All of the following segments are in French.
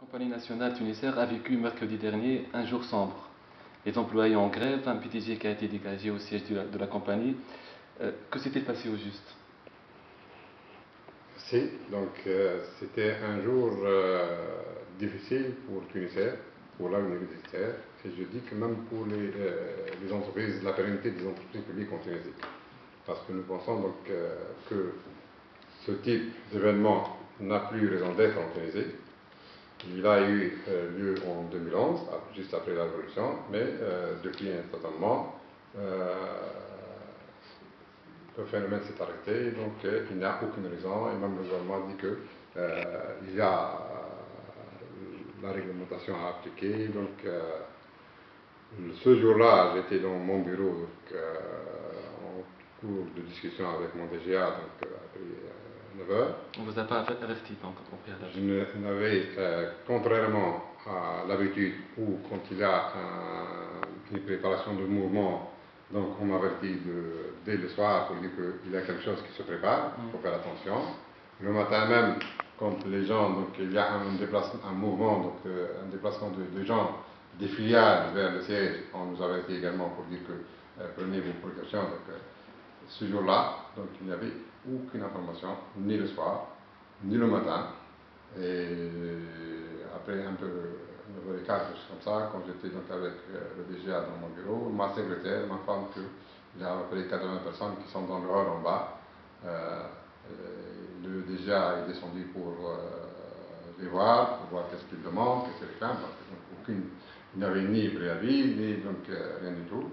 Compagnie nationale tunisienne a vécu mercredi dernier un jour sombre. Les employés en grève, un PDG qui a été dégagé au siège de la compagnie. Que s'est-il passé au juste? C'était un jour difficile pour Tunisair, pour la universitaire, et je dis que même pour les entreprises, la pérennité des entreprises publiques en Tunisie. Parce que nous pensons que ce type d'événement n'a plus raison d'être en Tunisie. Il a eu lieu en 2011, juste après la Révolution, mais depuis un certain moment, le phénomène s'est arrêté, donc il n'y a aucune raison, et même le gouvernement dit qu'il y a la réglementation à appliquer. Ce jour-là, j'étais dans mon bureau en cours de discussion avec mon DGA, après 9 heures. On ne vous a pas averti donc au préalable? Je n'avais, contrairement à l'habitude où quand il y a une préparation de mouvement, donc on m'avertit dès le soir pour dire qu'il y a quelque chose qui se prépare, il faut faire attention. Le matin même, quand les gens, donc il y a un mouvement, donc un déplacement de gens des filiales vers le siège, on nous avertit également pour dire que prenez vos précautions. Ce jour-là, donc il n'y avait aucune information, ni le soir, ni le matin. Et après un peu 9h15, comme ça, quand j'étais donc avec le DGA dans mon bureau, ma secrétaire m'informe qu'il y a à peu près 80 personnes qui sont dans le hall en bas. Le DGA est descendu pour les voir, pour voir qu'est-ce qu'ils demandent, qu'est-ce qu'ils réclament, parce que il n'y avait ni préavis, ni rien du tout.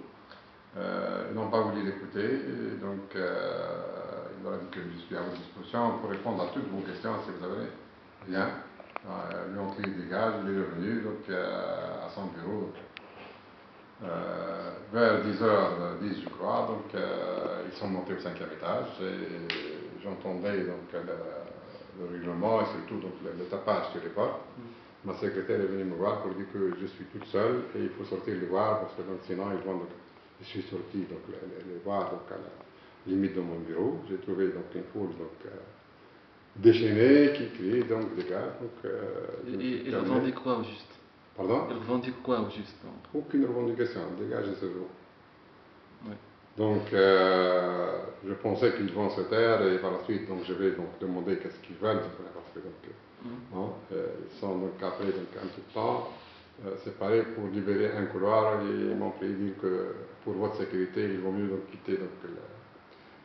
Ils n'ont pas voulu l'écouter, donc il leur a dit que je suis à votre disposition pour répondre à toutes vos questions si vous avez rien. Lui ont crié dégage, il est revenu à son bureau vers 10h10 je crois, ils sont montés au 5e étage et j'entendais le règlement et surtout le tapage sur les portes. Ma secrétaire est venue me voir pour dire que je suis toute seule et il faut sortir les voir parce que sinon ils vont je suis sorti les voir à la limite de mon bureau. J'ai trouvé une foule déchaînée qui criait dégage. Il revendique quoi au juste? Pardon? Il revendique quoi au juste? Aucune revendication, dégagez ce jour. Oui. Je pensais qu'ils vont se taire et par la suite je vais demander qu'est-ce qu'ils veulent parce que ils sont après un petit temps séparés pour libérer un couloir et ils m'ont fait dire que pour votre sécurité il vaut mieux quitter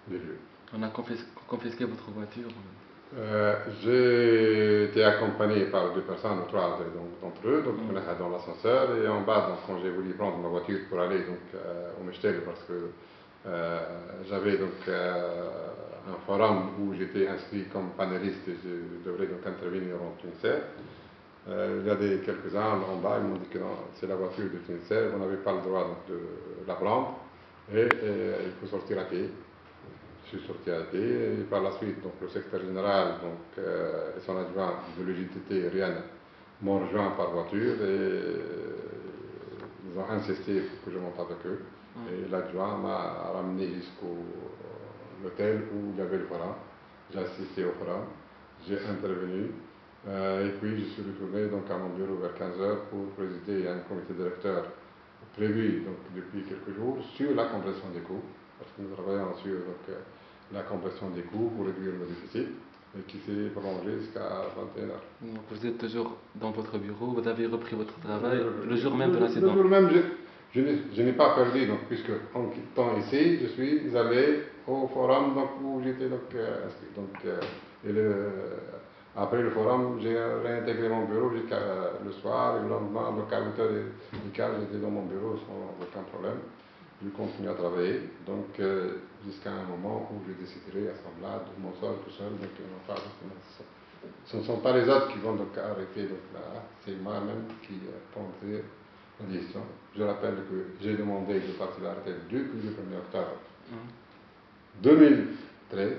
les lieux. On a confisqué votre voiture? J'ai été accompagné par 2 personnes, 3 d'entre eux, on est dans l'ascenseur et en bas, quand j'ai voulu prendre ma voiture pour aller au Mechtel parce que j'avais un forum où j'étais inscrit comme panéliste et je devrais intervenir en Tunisie. Il y a quelques-uns en bas, ils m'ont dit que non, c'est la voiture de Tunisie, vous n'avez pas le droit de la prendre et il faut sortir à pied. Je suis sorti à pied et par la suite, le secrétaire général et son adjoint de l'UGTT, Rian, m'ont rejoint par voiture et ils ont insisté pour que je monte avec eux. Et l'adjoint m'a ramené jusqu'au l'hôtel où il y avait le forum. J'ai assisté au forum, j'ai intervenu et puis je suis retourné à mon bureau vers 15h pour présider un comité directeur prévu depuis quelques jours sur la compression des coûts, parce que nous travaillons sur la compression des coûts pour réduire le déficit et qui s'est prolongé jusqu'à 21h. Donc vous êtes toujours dans votre bureau, vous avez repris votre travail le jour même de l'incident? Le jour même, je n'ai pas perdu, puisque en quittant ici, je suis allé au forum où j'étais inscrit. Après le forum, j'ai réintégré mon bureau jusqu'à le soir et le lendemain, à 8h15, j'étais dans mon bureau sans aucun problème. Je continue à travailler, jusqu'à un moment où je déciderai à ce moment-là de m'en sortir tout seul, ce ne sont pas les autres qui vont arrêter là, c'est moi-même qui prendrai la décision. Je rappelle que j'ai demandé de partir à la retraite depuis le 1er octobre 2013,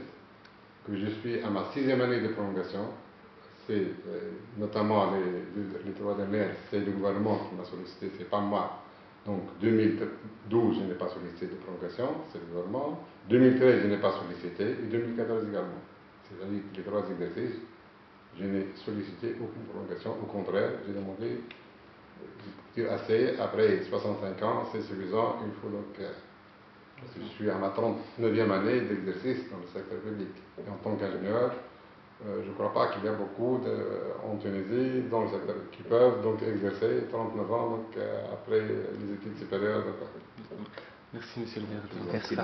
que je suis à ma 6e année de prolongation. C'est notamment les 3 dernières, c'est le gouvernement qui m'a sollicité, c'est pas moi. 2012, je n'ai pas sollicité de prolongation, c'est le gouvernement. 2013, je n'ai pas sollicité, et 2014 également. C'est-à-dire les 3 exercices, Je n'ai sollicité aucune prolongation. Au contraire, j'ai demandé assez. Après 65 ans, c'est suffisant. Il faut donc. Parce que je suis à ma 39e année d'exercice dans le secteur public. Et en tant qu'ingénieur, je ne crois pas qu'il y a beaucoup en Tunisie, dans le secteur, qui peuvent donc exercer 39 ans donc, après les études supérieures. Merci, monsieur le directeur. Merci.